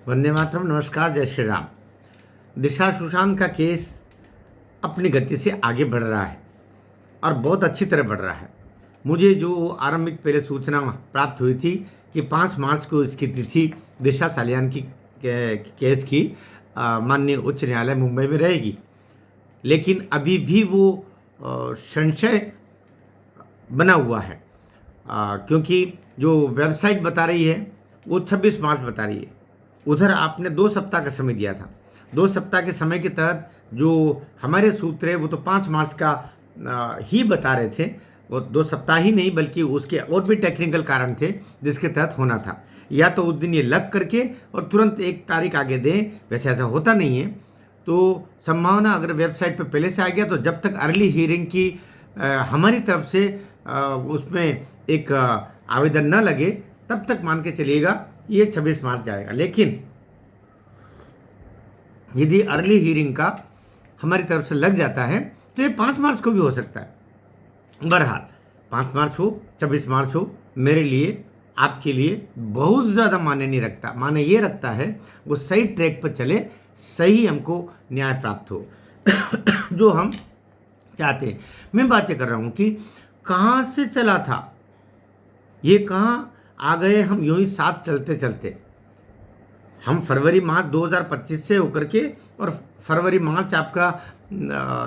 वंदे मातरम। नमस्कार, जय श्री राम। दिशा सुशांत का केस अपनी गति से आगे बढ़ रहा है और बहुत अच्छी तरह बढ़ रहा है। मुझे जो आरंभिक पहले सूचना प्राप्त हुई थी कि 5 मार्च को इसकी तिथि दिशा सालियान की केस की माननीय उच्च न्यायालय मुंबई में रहेगी, लेकिन अभी भी वो संशय बना हुआ है, क्योंकि जो वेबसाइट बता रही है वो 26 मार्च बता रही है। उधर आपने 2 सप्ताह का समय दिया था। 2 सप्ताह के समय के तहत जो हमारे सूत्र है वो तो 5 मार्च का ही बता रहे थे। वो 2 सप्ताह ही नहीं बल्कि उसके और भी टेक्निकल कारण थे जिसके तहत होना था। या तो उस दिन ये लग करके और तुरंत एक तारीख आगे दें, वैसे ऐसा होता नहीं है। तो संभावना अगर वेबसाइट पे पहले से आ गया तो जब तक अर्ली हियरिंग की हमारी तरफ से उसमें एक आवेदन न लगे तब तक मान के चलिएगा ये 26 मार्च जाएगा। लेकिन यदि अर्ली हियरिंग का हमारी तरफ से लग जाता है तो ये 5 मार्च को भी हो सकता है। बहरहाल 5 मार्च हो 26 मार्च हो, मेरे लिए आपके लिए बहुत ज़्यादा मायने नहीं रखता। माने ये रखता है वो सही ट्रैक पर चले, सही हमको न्याय प्राप्त हो जो हम चाहते हैं। मैं बातें कर रहा हूँ कि कहाँ से चला था ये, कहाँ आ गए हम यूं ही साथ चलते चलते। हम फरवरी मार्च 2025 से होकर के और फरवरी मार्च आपका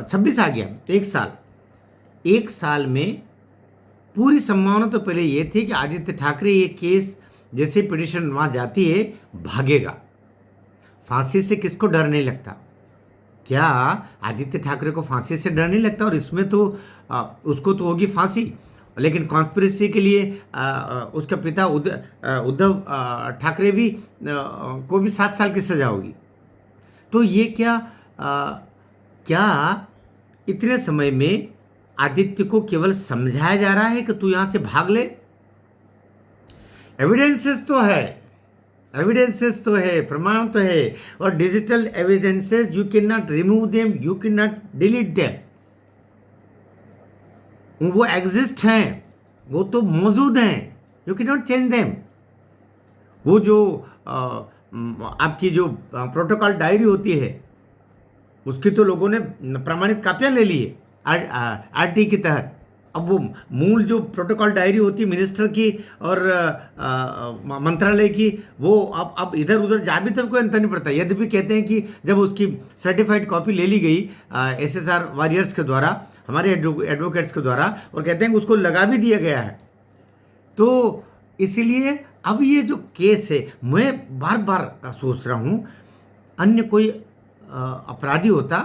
26 आ गया। एक साल में पूरी संभावना तो पहले ये थी कि आदित्य ठाकरे ये केस जैसे पिटिशन वहाँ जाती है भागेगा। फांसी से किसको डर नहीं लगता? क्या आदित्य ठाकरे को फांसी से डर नहीं लगता? और इसमें तो उसको तो होगी फांसी, लेकिन कॉन्स्पिरेसी के लिए उसका पिता उद्धव ठाकरे भी को भी 7 साल की सजा होगी। तो ये क्या इतने समय में आदित्य को केवल समझाया जा रहा है कि तू यहां से भाग ले? एविडेंसेस तो है, प्रमाण तो है, और digital evidences you can not remove them, you can not delete them. वो एग्जिस्ट हैं, वो तो मौजूद हैं, you can not change them. वो जो आपकी जो प्रोटोकॉल डायरी होती है उसकी तो लोगों ने प्रमाणित कापियाँ ले ली है आरटी के तहत। अब वो मूल जो प्रोटोकॉल डायरी होती है मिनिस्टर की और मंत्रालय की, वो अब इधर उधर जा भी तो कोई अंतर नहीं पड़ता। यद्यपि कहते हैं कि जब उसकी सर्टिफाइड कॉपी ले ली गई एसएसआर वॉरियर्स के द्वारा, हमारे एडवोकेट्स के द्वारा, और कहते हैं कि उसको लगा भी दिया गया है। तो इसीलिए अब ये जो केस है, मैं बार बार सोच रहा हूँ अन्य कोई अपराधी होता,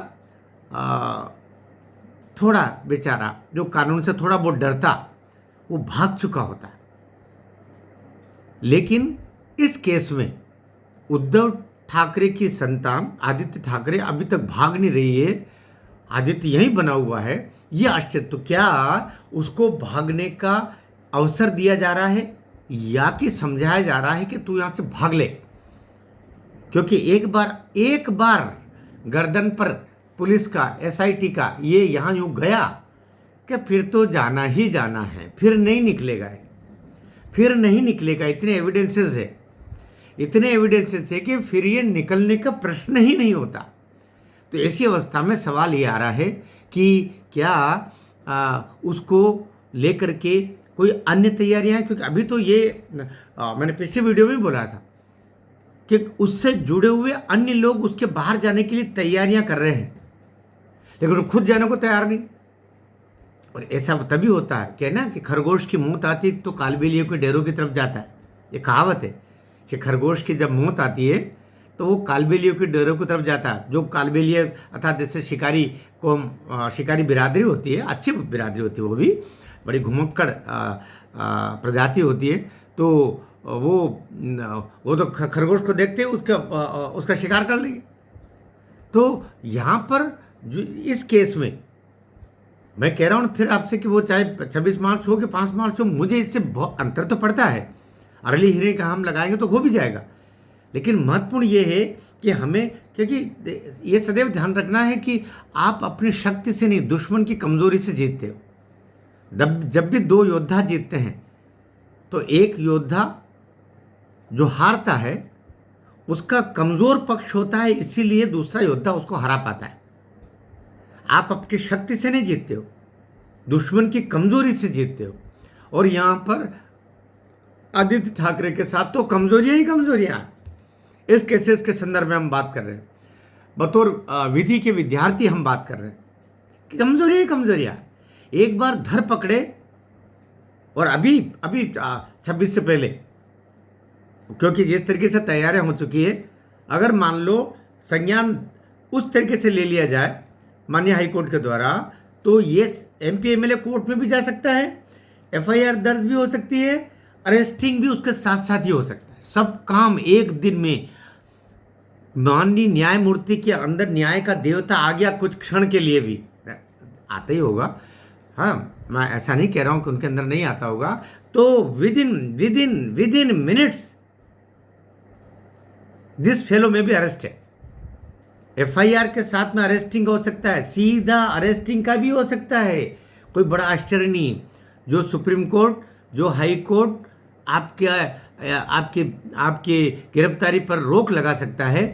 थोड़ा बेचारा जो कानून से थोड़ा बहुत डरता, वो भाग चुका होता। लेकिन इस केस में उद्धव ठाकरे की संतान आदित्य ठाकरे अभी तक भाग नहीं रही है। आदित्य यहीं बना हुआ है। ये आश्चर्य, तो क्या उसको भागने का अवसर दिया जा रहा है या कि समझाया जा रहा है कि तू यहां से भाग ले? क्योंकि एक बार गर्दन पर पुलिस का, एसआईटी का ये यहां यूं गया कि फिर तो जाना ही जाना है, फिर नहीं निकलेगा। इतने एविडेंसेस है कि फिर ये निकलने का प्रश्न ही नहीं होता। तो ऐसी अवस्था में सवाल ये आ रहा है कि क्या उसको लेकर के कोई अन्य तैयारियां हैं? क्योंकि अभी तो ये मैंने पिछले वीडियो में बोला था कि उससे जुड़े हुए अन्य लोग उसके बाहर जाने के लिए तैयारियां कर रहे हैं, लेकिन वो खुद जाने को तैयार नहीं। और ऐसा तभी होता है क्या ना कि खरगोश की मौत आती है तो कालबेलियों के डेरों की तरफ जाता है। ये कहावत है कि खरगोश की जब मौत आती है तो वो कालबेलियों के डेरों की तरफ जाता है। जो कालबेलिय अर्थात जैसे शिकारी बिरादरी होती है, अच्छी बिरादरी होती है, वो भी बड़ी घुमक्कड़ प्रजाति होती है। तो वो तो खरगोश को देखते ही उसका शिकार कर लेंगे। तो यहाँ पर जो इस केस में मैं कह रहा हूँ फिर आपसे कि वो चाहे 26 मार्च हो कि 5 मार्च हो, मुझे इससे बहुत अंतर तो पड़ता है। अर्ली हियरिंग का हम लगाएंगे तो हो भी जाएगा, लेकिन महत्वपूर्ण ये है कि हमें, क्योंकि ये सदैव ध्यान रखना है कि आप अपनी शक्ति से नहीं, दुश्मन की कमजोरी से जीतते हो। जब भी 2 योद्धा जीतते हैं तो एक योद्धा जो हारता है उसका कमजोर पक्ष होता है, इसीलिए दूसरा योद्धा उसको हरा पाता है। आप अपनी शक्ति से नहीं जीतते हो, दुश्मन की कमजोरी से जीतते हो। और यहां पर आदित्य ठाकरे के साथ तो कमजोरियां ही कमजोरियां। इस केसेस के संदर्भ में हम बात कर रहे हैं, बतौर विधि के विद्यार्थी हम बात कर रहे हैं कि कमजोरियां ही कमजोरियां। एक बार धर पकड़े, और अभी अभी 26 से पहले, क्योंकि जिस तरीके से तैयारियां हो चुकी है, अगर मान लो संज्ञान उस तरीके से ले लिया जाए माननीय हाईकोर्ट के द्वारा, तो ये MP MLA कोर्ट में भी जा सकता है, FIR दर्ज भी हो सकती है, अरेस्टिंग भी उसके साथ साथ ही हो सकता है। सब काम एक दिन में। माननीय न्यायमूर्ति के अंदर न्याय का देवता आ गया कुछ क्षण के लिए भी, आता ही होगा, हाँ, मैं ऐसा नहीं कह रहा हूं कि उनके अंदर नहीं आता होगा, तो with in minutes this fellow में भी अरेस्ट है। FIR के साथ में अरेस्टिंग हो सकता है, सीधा अरेस्टिंग का भी हो सकता है। कोई बड़ा आश्चर्य नहीं। जो सुप्रीम कोर्ट, जो हाई कोर्ट आपके गिरफ्तारी पर रोक लगा सकता है,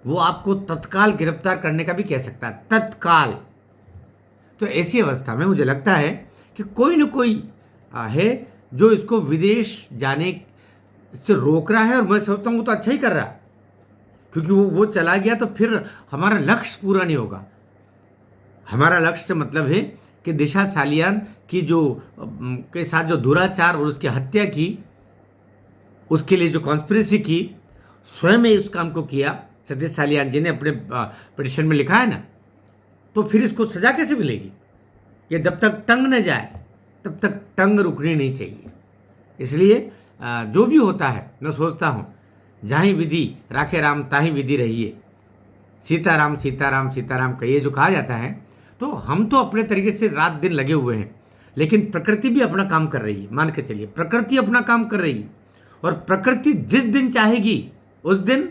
वो आपको तत्काल गिरफ्तार करने का भी कह सकता है, तत्काल। तो ऐसी अवस्था में मुझे लगता है कि कोई न कोई है जो इसको विदेश जाने से रोक रहा है, और मैं सोचता हूँ वो तो अच्छा ही कर रहा है, क्योंकि वो चला गया तो फिर हमारा लक्ष्य पूरा नहीं होगा। हमारा लक्ष्य से मतलब है कि दिशा सालियान की के साथ जो दुराचार और उसकी हत्या की, उसके लिए जो कॉन्स्पिरेसी की, स्वयं ही उस काम को किया सतीश सालियान जी ने अपने पिटिशन में लिखा है ना, तो फिर इसको सजा कैसे मिलेगी? ये जब तक टंग न जाए तब तक टंग रुकनी नहीं चाहिए। इसलिए जो भी होता है, मैं सोचता हूँ जहाँ विधि राखे राम ताही विधि रहिए, सीताराम सीताराम सीताराम कहिए जो कहा जाता है। तो हम तो अपने तरीके से रात दिन लगे हुए हैं, लेकिन प्रकृति भी अपना काम कर रही है। मान के चलिए प्रकृति अपना काम कर रही है, और प्रकृति जिस दिन चाहेगी उस दिन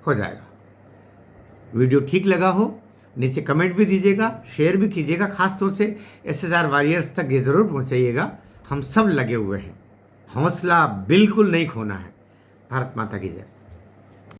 हो जाएगा। वीडियो ठीक लगा हो नीचे कमेंट भी दीजिएगा, शेयर भी कीजिएगा, खासतौर से SSR वॉरियर्स तक ये ज़रूर पहुंचाइएगा। हम सब लगे हुए हैं, हौसला बिल्कुल नहीं खोना है। भारत माता की जय।